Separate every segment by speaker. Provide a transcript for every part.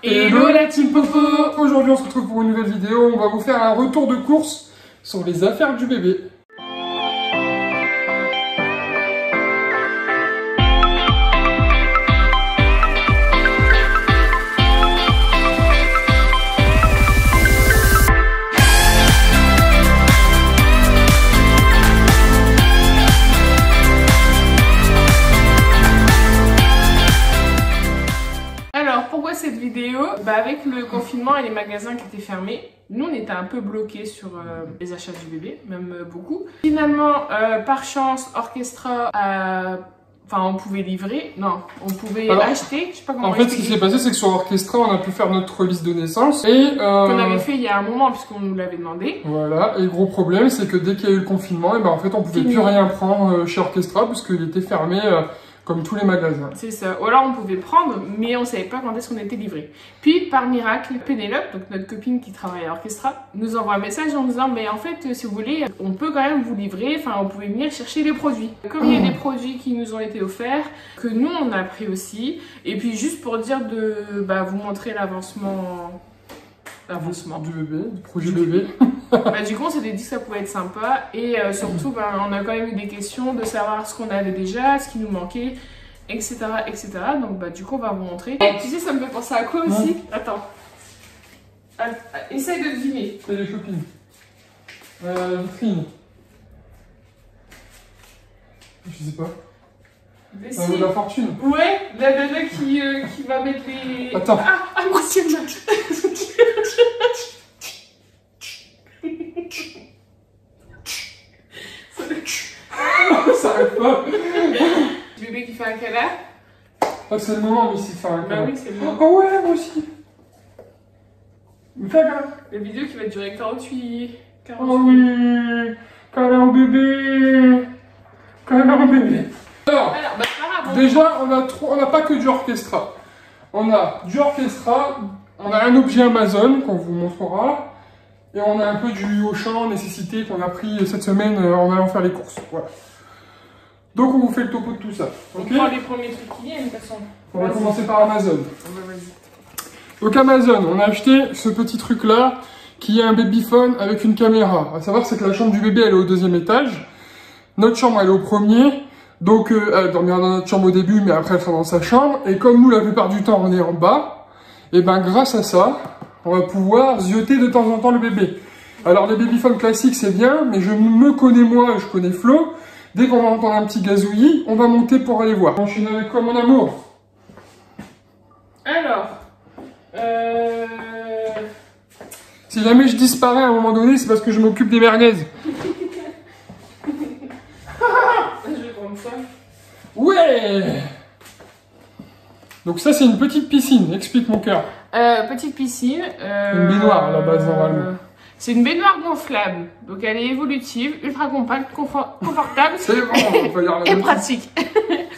Speaker 1: Hello la team Popo. Aujourd'hui on se retrouve pour une nouvelle vidéo, on va vous faire un retour de course sur les affaires du bébé.
Speaker 2: Pourquoi cette vidéo? Avec le confinement et les magasins qui étaient fermés, nous on était un peu bloqués sur les achats du bébé, même beaucoup. Finalement, par chance, Orchestra on pouvait livrer, non, on pouvait acheter, je sais pas comment
Speaker 1: en fait, ce qui s'est passé, c'est que sur Orchestra, on a pu faire notre liste de naissance et
Speaker 2: qu'on avait fait il y a un moment puisqu'on nous l'avait demandé.
Speaker 1: Voilà, et le gros problème, c'est que dès qu'il y a eu le confinement, et en fait, on pouvait plus rien prendre chez Orchestra puisqu'il était fermé. Comme tous les magasins. C'est ça.
Speaker 2: Ou alors on pouvait prendre, mais on savait pas quand est-ce qu'on était livré. Puis par miracle, Pénélope, donc notre copine qui travaille à Orchestra, nous envoie un message en nous disant mais en fait si vous voulez, on peut quand même vous livrer, enfin vous pouvez venir chercher les produits. Comme il y a des produits qui nous ont été offerts, que nous on a pris aussi, et puis juste pour dire de vous montrer l'avancement
Speaker 1: du bébé, du projet bébé.
Speaker 2: Du coup on s'était dit que ça pouvait être sympa et surtout on a quand même eu des questions de savoir ce qu'on avait déjà, ce qui nous manquait, etc. Donc du coup on va vous montrer. Et tu sais ça me fait penser à quoi aussi? Attends. Essaye de deviner.
Speaker 1: C'est les copines. Vitrine. Je sais pas. La fortune.
Speaker 2: Ouais, la nana qui va mettre les...
Speaker 1: Attends.
Speaker 2: Moi c'est bien.
Speaker 1: Ça arrête pas.
Speaker 2: Le bébé qui fait un câlin.
Speaker 1: C'est le moment aussi de faire un câlin.
Speaker 2: Oui, c'est le moment.
Speaker 1: Oh ouais, moi aussi. Câlin.
Speaker 2: La vidéo qui va durer 48.
Speaker 1: Oh oui. Câlin au bébé. Câlin au bébé. Alors déjà, on n'a pas que du Orchestra. On a du Orchestra, on a un objet Amazon qu'on vous montrera. Et on a un peu du Auchan nécessité qu'on a pris cette semaine en allant faire les courses. Voilà. Donc on vous fait le topo de tout ça.
Speaker 2: On prend les premiers trucs qui viennent de toute façon.
Speaker 1: On va commencer par Amazon. Donc Amazon, on a acheté ce petit truc là qui est un babyphone avec une caméra. À savoir c'est que la chambre du bébé elle est au 2e étage. Notre chambre elle est au 1er. Donc elle dormira dans notre chambre au début mais après elle sera dans sa chambre. Et comme nous la plupart du temps on est en bas, et grâce à ça, on va pouvoir zioter de temps en temps le bébé. Alors les babyphones classiques c'est bien, mais je me connais moi, je connais Flo. Dès qu'on va entendre un petit gazouillis, on va monter pour aller voir. Enchaîne avec quoi mon amour?
Speaker 2: Alors,
Speaker 1: si jamais je disparais à un moment donné, c'est parce que je m'occupe des merguez.
Speaker 2: Je vais prendre ça.
Speaker 1: Ouais. Donc ça c'est une petite piscine, explique mon cœur.
Speaker 2: Petite piscine.
Speaker 1: Une baignoire à la base normalement.
Speaker 2: C'est une baignoire gonflable, donc elle est évolutive, ultra compacte, confortable et pratique.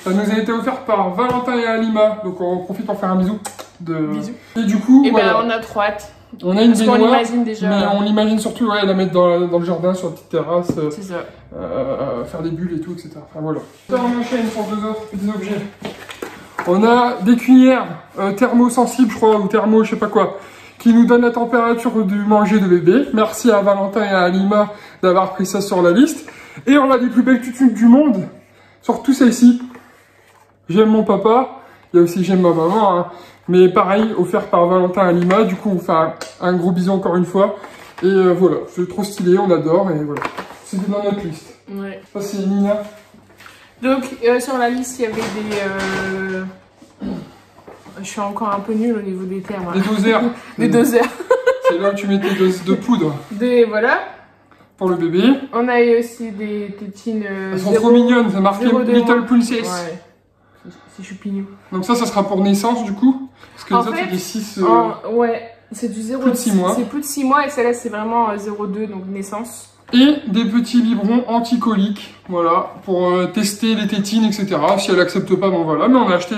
Speaker 1: Ça nous a été offert par Valentin et Alima, donc on profite pour faire un bisou.
Speaker 2: Bisous.
Speaker 1: Et du coup,
Speaker 2: on a trop hâte.
Speaker 1: On a une baignoire,
Speaker 2: on l'imagine déjà.
Speaker 1: Mais on l'imagine surtout la mettre dans le jardin, sur la petite terrasse.
Speaker 2: C'est ça.
Speaker 1: Faire des bulles et tout, etc. Enfin voilà. On enchaîne pour deux autres petits objets. On a des cuillères thermosensibles, je crois, ou thermo, je sais pas quoi, qui nous donnent la température du manger de bébé. Merci à Valentin et à Alima d'avoir pris ça sur la liste. Et on a les plus belles tutunes du monde, surtout celle-ci. J'aime mon papa, il y a aussi j'aime ma maman, hein. Mais pareil, offert par Valentin et Alima. Du coup, on fait un gros bisou encore une fois. Et voilà, c'est trop stylé, on adore, et voilà. C'était dans notre liste.
Speaker 2: Ouais.
Speaker 1: Ça, c'est Nina.
Speaker 2: Donc, sur la liste, il y avait des... Je suis encore un peu nulle au niveau des termes.
Speaker 1: Des doseurs.
Speaker 2: Des doseurs.
Speaker 1: C'est là où tu mets tes doses de poudre.
Speaker 2: Voilà.
Speaker 1: Pour le bébé.
Speaker 2: On a eu aussi des tétines...
Speaker 1: Elles sont trop mignonnes, c'est marqué Little Princess.
Speaker 2: Ouais. C'est chupignou.
Speaker 1: Donc ça sera pour naissance du coup. Parce que les autres, c'est des 6...
Speaker 2: Ouais, c'est du 0...
Speaker 1: Plus de 6 mois.
Speaker 2: C'est plus de 6 mois et celle-là, c'est vraiment 0,2, donc naissance.
Speaker 1: Et des petits biberons anti-coliques, voilà, pour tester les tétines, etc. Si elle accepte pas, bon voilà. Mais on a acheté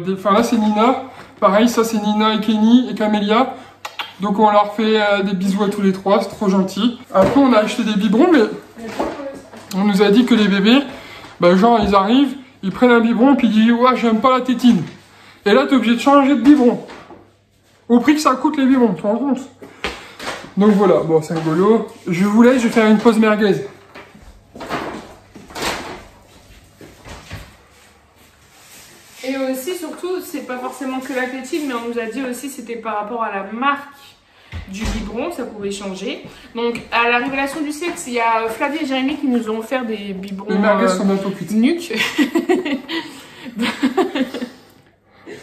Speaker 1: des... Enfin là, c'est Nina. Pareil, ça, c'est Nina et Kenny et Camélia. Donc on leur fait des bisous à tous les trois, c'est trop gentil. Après, on a acheté des biberons, mais on nous a dit que les bébés, genre, ils arrivent, ils prennent un biberon, puis ils disent « Ouais, j'aime pas la tétine ». Et là, t'es obligé de changer de biberon. Au prix que ça coûte les biberons, tu te rends compte? Donc voilà, bon c'est rigolo. Je vous laisse, je vais faire une pause merguez.
Speaker 2: Et aussi, surtout, c'est pas forcément que la tétine, mais on nous a dit aussi c'était par rapport à la marque du biberon, ça pouvait changer. Donc, à la révélation du sexe, il y a Flavie et Jérémy qui nous ont offert des biberons.
Speaker 1: Les merguez sont bientôt cuites.
Speaker 2: Nuque.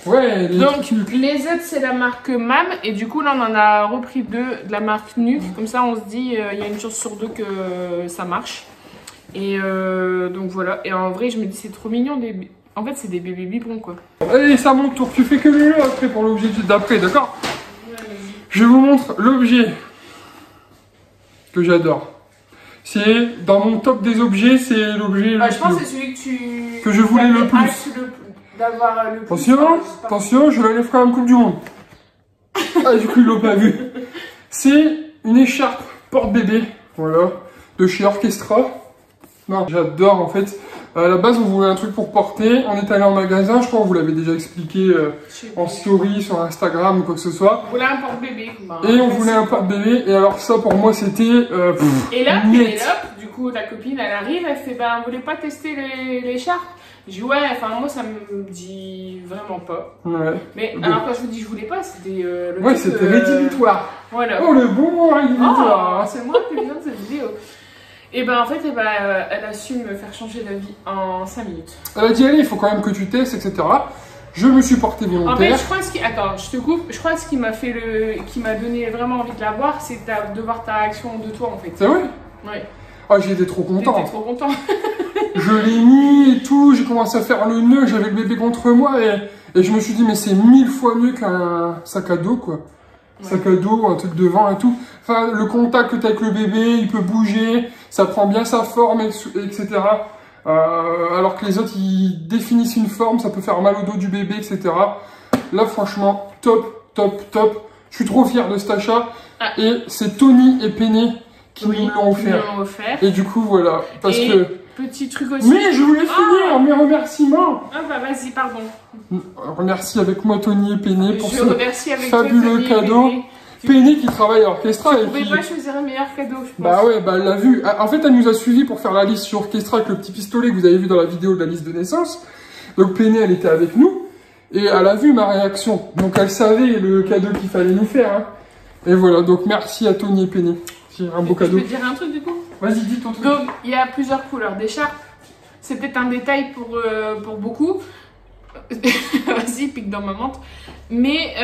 Speaker 1: Ouais,
Speaker 2: donc les autres c'est la marque MAM et du coup là on en a repris 2 de la marque Nuke, comme ça on se dit il y a une chance sur 2 que ça marche. Et donc voilà, et en vrai je me dis c'est trop mignon, en fait c'est des bébés biberons quoi.
Speaker 1: Allez, c'est à mon tour, tu fais que le après pour l'objet d'après, d'accord? Ouais, je vous montre l'objet que j'adore. C'est dans mon top des objets, c'est l'objet
Speaker 2: je pense que c'est celui
Speaker 1: que je voulais le plus.
Speaker 2: D'avoir le plus.
Speaker 1: Attention, je l'allais faire en Coupe du Monde. Ah, du coup, ils l'ont pas vu. C'est une écharpe porte-bébé, voilà, de chez Orchestra. Non, j'adore en fait. À la base, on voulait un truc pour porter. On est allé en magasin, je crois qu'on vous l'avait déjà expliqué en story, sur Instagram ou quoi que ce soit.
Speaker 2: On voulait un porte-bébé.
Speaker 1: Et on voulait un porte-bébé. Et alors ça, pour moi, c'était...
Speaker 2: et là, Pénélope, du coup, la copine, elle arrive, elle fait, on voulait pas tester l'écharpe. Je dis ouais, enfin moi ça me dit vraiment pas. Ouais. Mais alors quand je vous dis je voulais pas, c'était le
Speaker 1: ouais, c'était rédhibitoire.
Speaker 2: Voilà.
Speaker 1: Oh le bon rédhibitoire.
Speaker 2: Oh, c'est moi qui ai besoin de cette vidéo. Et ben en fait, elle a su me faire changer d'avis en 5 minutes. Elle
Speaker 1: a dit allez, il faut quand même que tu testes, etc. Je me suis porté volontaire.
Speaker 2: En fait, je crois attends, je te coupe. Je crois que ce qui m'a fait qui m'a donné vraiment envie de la boire, c'est de voir ta réaction de toi en fait.
Speaker 1: C'est vrai?
Speaker 2: Ouais.
Speaker 1: Ah, j'étais trop content.
Speaker 2: T'étais trop content.
Speaker 1: Je l'ai mis et tout, j'ai commencé à faire le nœud, j'avais le bébé contre moi et je me suis dit mais c'est 1000 fois mieux qu'un sac à dos quoi. Ouais. Sac à dos, un truc devant et tout. Enfin, le contact que t'as avec le bébé, il peut bouger, ça prend bien sa forme, etc. Alors que les autres, ils définissent une forme, ça peut faire mal au dos du bébé, etc. Là, franchement, top, top, top. Je suis trop fier de cet achat. Ah. Et c'est Tony et Penny qui nous l'ont offert. Et du coup, voilà. Parce que...
Speaker 2: Petit truc aussi.
Speaker 1: Mais je voulais finir mes remerciements.
Speaker 2: Ah bah vas-y, pardon.
Speaker 1: Remercie avec moi Tony et Penny pour ce fabuleux
Speaker 2: toi,
Speaker 1: cadeau. Penny qui travaille à Orchestra.
Speaker 2: Tu pouvais pas choisir un meilleur cadeau, je pense.
Speaker 1: Bah ouais, bah elle l'a vu. En fait, elle nous a suivis pour faire la liste sur Orchestra avec le petit pistolet que vous avez vu dans la vidéo de la liste de naissance. Donc Penny, elle était avec nous. Et elle a vu ma réaction. Donc elle savait le cadeau qu'il fallait nous faire. Hein. Et voilà, donc merci à Tony et Penny. C'est un beau cadeau.
Speaker 2: Je peux te dire un truc du coup?
Speaker 1: Vas-y, dis ton truc.
Speaker 2: Donc, il y a plusieurs couleurs d'écharpe. C'est peut-être un détail pour beaucoup. Vas-y, pique dans ma menthe. Mais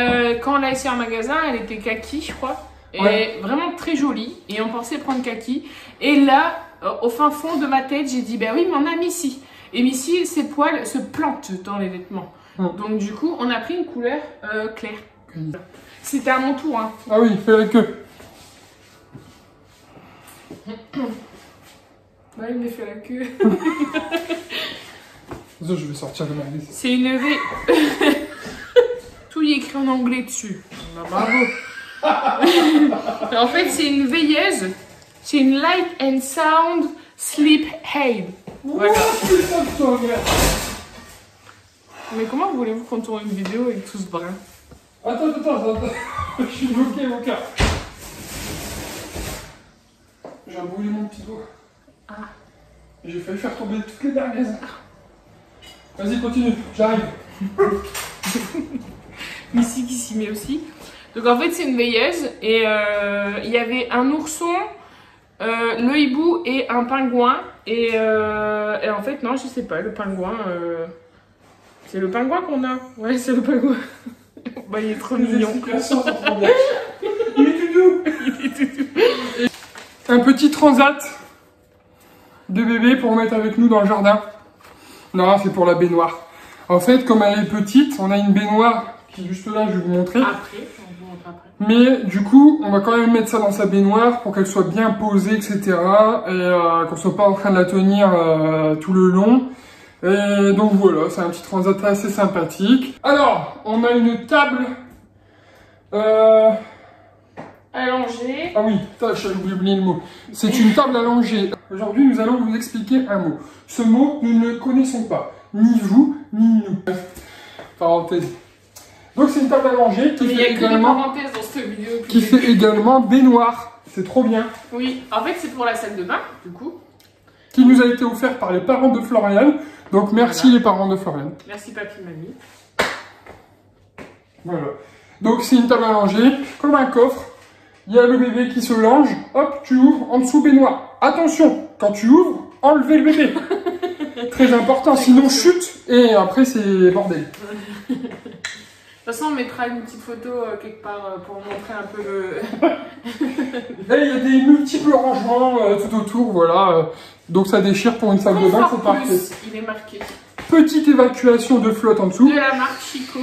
Speaker 2: quand on l'a essayé en magasin, elle était kaki, je crois. Et ouais. Vraiment très jolie. Et on pensait prendre kaki. Et là, au fin fond de ma tête, j'ai dit, ben oui, mais on a Missy. Et Missy, ses poils se plantent dans les vêtements. Donc du coup, on a pris une couleur claire. C'était à mon tour. Hein.
Speaker 1: Ah oui, fais la queue.
Speaker 2: Ouais, il m'a fait la queue.
Speaker 1: Je vais sortir de ma liste.
Speaker 2: C'est une V. Tout y est écrit en anglais dessus. Bah, bravo. En fait, c'est une veilleuse. C'est une Light and Sound Sleep Aid. Voilà. Mais comment voulez-vous qu'on tourne une vidéo avec tout ce brin?
Speaker 1: Attends. Je suis bloqué mon cœur. J'ai brûlé mon petit doigt. Ah. J'ai failli faire tomber toutes les merguez. Vas-y, continue, j'arrive.
Speaker 2: Missy qui s'y met aussi. Donc en fait, c'est une veilleuse. Et il y avait un ourson, le hibou et un pingouin. Et en fait, non, je sais pas, le pingouin... C'est le pingouin qu'on a. Ouais, c'est le pingouin. Bah, il est trop mignon.
Speaker 1: Il est tout doux. Un petit transat de bébé pour mettre avec nous dans le jardin. Non, c'est pour la baignoire. En fait, comme elle est petite, on a une baignoire qui est juste là, je vais vous montrer.
Speaker 2: Après, on vous montre après.
Speaker 1: Mais du coup, on va quand même mettre ça dans sa baignoire pour qu'elle soit bien posée, etc. Et qu'on soit pas en train de la tenir tout le long. Et donc voilà, c'est un petit transat assez sympathique. Alors, on a une table...
Speaker 2: allongée.
Speaker 1: Ah oui, j'ai oublié le mot. C'est une table allongée. Aujourd'hui, nous allons vous expliquer un mot. Ce mot, nous ne le connaissons pas. Ni vous, ni nous. Parenthèse. Donc c'est une table à manger
Speaker 2: Il y a que des parenthèses dans cette vidéo.
Speaker 1: Qui fait également baignoire. C'est trop bien.
Speaker 2: Oui, en fait c'est pour la salle de bain, du coup.
Speaker 1: Qui nous a été offert par les parents de Florian. Donc merci les parents de Florian.
Speaker 2: Merci papy, mamie.
Speaker 1: Voilà. Donc c'est une table à manger, comme un coffre. Il y a le bébé qui se longe. Hop, tu ouvres, en dessous baignoire. Attention, quand tu ouvres, enlevez le bébé. Très important, sinon chute et après c'est bordel.
Speaker 2: De toute façon, on mettra une petite photo quelque part pour montrer un peu le...
Speaker 1: Là, il y a des multiples rangements tout autour, voilà. Donc ça déchire pour une salle de bain, c'est parfait.
Speaker 2: Il est marqué.
Speaker 1: Petite évacuation de flotte en dessous.
Speaker 2: De la marque Chico.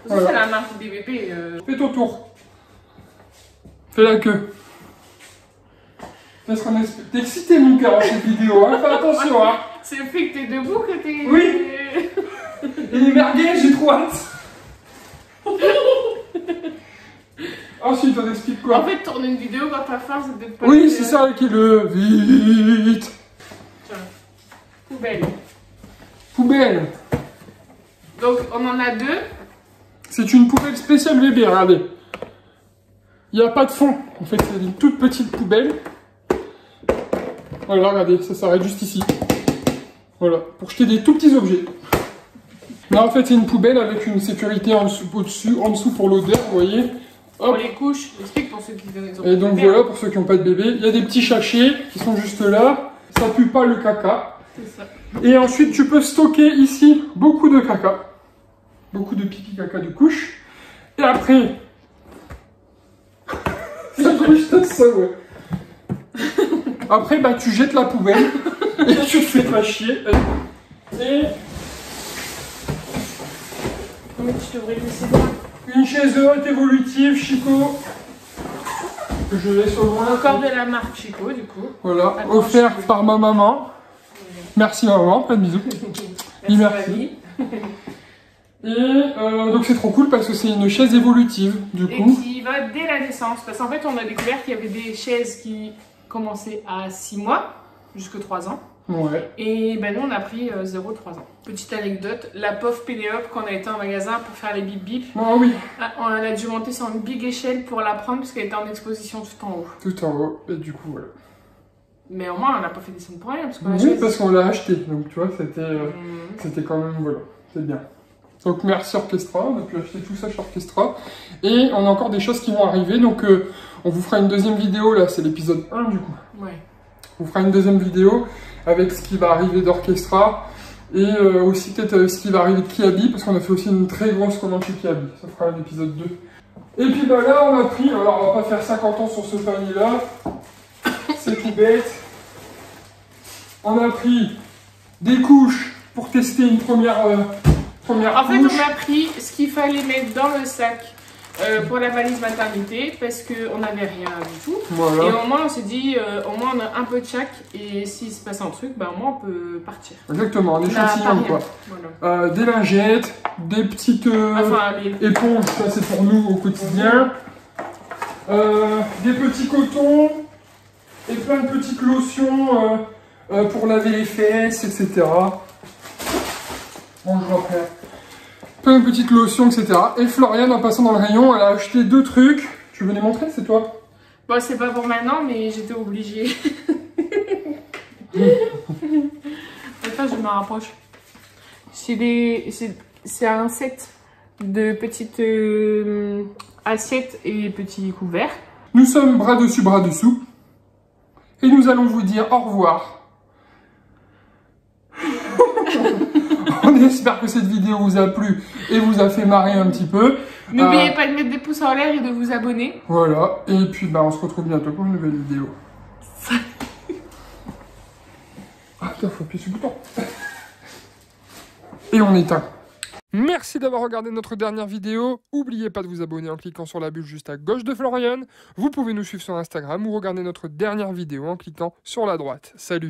Speaker 1: Voilà.
Speaker 2: C'est la marque des bébés.
Speaker 1: Fais ton tour. Fais la queue. T'es excité, mon cœur, dans cette vidéo, hein. Fais attention, hein.
Speaker 2: C'est le fait que t'es debout que t'es...
Speaker 1: Oui. Et les merguez, j'ai trop hâte. Ensuite, on explique quoi?
Speaker 2: En fait, tourner une vidéo quand t'as faim, c'est peut-être pas...
Speaker 1: Oui, c'est ça qui est le vite.
Speaker 2: Tiens. Poubelle.
Speaker 1: Poubelle.
Speaker 2: Donc, on en a deux.
Speaker 1: C'est une poubelle spéciale bébé, regardez. Il n'y a pas de fond. En fait, c'est une toute petite poubelle. Voilà, regardez, ça s'arrête juste ici. Voilà, pour jeter des tout petits objets. Là, en fait, c'est une poubelle avec une sécurité en dessous pour l'odeur, vous voyez. Hop.
Speaker 2: Pour les couches, j'explique pour ceux qui donnent exemple.
Speaker 1: Et donc voilà, pour ceux qui n'ont pas de bébé, il y a des petits sachets qui sont juste là. Ça pue pas le caca.
Speaker 2: C'est ça.
Speaker 1: Et ensuite, tu peux stocker ici beaucoup de caca. Beaucoup de pipi caca de couche. Et après... ça couche ça, ouais. Après, bah, tu jettes la poubelle. Et tu te fais pas chier. Et...
Speaker 2: Oui, je devrais laisser ça.
Speaker 1: une chaise haute évolutive, Chico. Que je laisse au loin.
Speaker 2: Encore de la marque Chico, du coup.
Speaker 1: Voilà,
Speaker 2: Attends,
Speaker 1: offert
Speaker 2: Chico.
Speaker 1: par ma maman. Merci maman, plein de bisous.
Speaker 2: Merci.
Speaker 1: Et donc c'est trop cool parce que c'est une chaise évolutive, du
Speaker 2: Et
Speaker 1: coup.
Speaker 2: qui va dès la naissance. Parce qu'en fait, on a découvert qu'il y avait des chaises qui commençaient à 6 mois, jusque 3 ans.
Speaker 1: Ouais.
Speaker 2: Et ben nous, on a pris 0-3 ans. Petite anecdote, la pauvre Pénélope, quand on a été en magasin pour faire les bip bip,
Speaker 1: Ah oui,
Speaker 2: on a dû monter sur une big échelle pour la prendre parce qu'elle était en exposition tout en haut.
Speaker 1: tout en haut. Et du coup, voilà.
Speaker 2: Mais au moins, on n'a pas fait descendre pour rien. Parce qu'on a
Speaker 1: Oui,
Speaker 2: choisi.
Speaker 1: parce qu'on l'a acheté. Donc tu vois, c'était quand même, voilà, c'est bien. Donc merci Orchestra, on a pu acheter tout ça chez Orchestra. Et on a encore des choses qui vont arriver. Donc on vous fera une deuxième vidéo, là c'est l'épisode 1 du coup.
Speaker 2: Ouais.
Speaker 1: On vous fera une deuxième vidéo avec ce qui va arriver d'Orchestra. Et aussi peut-être ce qui va arriver de Kiabi, parce qu'on a fait aussi une très grosse commande chez Kiabi. Ça fera l'épisode 2. Et puis bah là on a pris, alors on va pas faire 50 ans sur ce panier là. C'est tout bête. On a pris des couches pour tester une première
Speaker 2: En fait,
Speaker 1: couche.
Speaker 2: on a pris ce qu'il fallait mettre dans le sac pour la valise maternité parce qu'on n'avait rien du tout.
Speaker 1: Voilà.
Speaker 2: Et au moins, on s'est dit, au moins, on a un peu de chaque et s'il se passe un truc, bah, au moins, on peut partir.
Speaker 1: Exactement, un
Speaker 2: On a
Speaker 1: échantillon
Speaker 2: pas rien.
Speaker 1: quoi.
Speaker 2: Voilà.
Speaker 1: Des lingettes, des petites
Speaker 2: Enfin, les...
Speaker 1: éponges, ça c'est pour nous au quotidien. Des petits cotons et plein de petites lotions pour laver les fesses, etc. Bon, je après. Plein de petites lotions, etc. Et Florian, en passant dans le rayon, elle a acheté 2 trucs. Tu veux les montrer, c'est toi?
Speaker 2: Bon, c'est pas pour maintenant, mais j'étais obligée. Attends, je me rapproche. C'est un set de petites assiettes et petits couverts.
Speaker 1: Nous sommes bras dessus, bras dessous. Et nous allons vous dire au revoir. On espère que cette vidéo vous a plu et vous a fait marrer un petit peu.
Speaker 2: N'oubliez pas de mettre des pouces en l'air et de vous abonner.
Speaker 1: Voilà. Et puis, bah, on se retrouve bientôt pour une nouvelle vidéo. Ah, putain, faut appuyer sur le bouton. Et on éteint. Merci d'avoir regardé notre dernière vidéo. N'oubliez pas de vous abonner en cliquant sur la bulle juste à gauche de Florian. Vous pouvez nous suivre sur Instagram ou regarder notre dernière vidéo en cliquant sur la droite. Salut!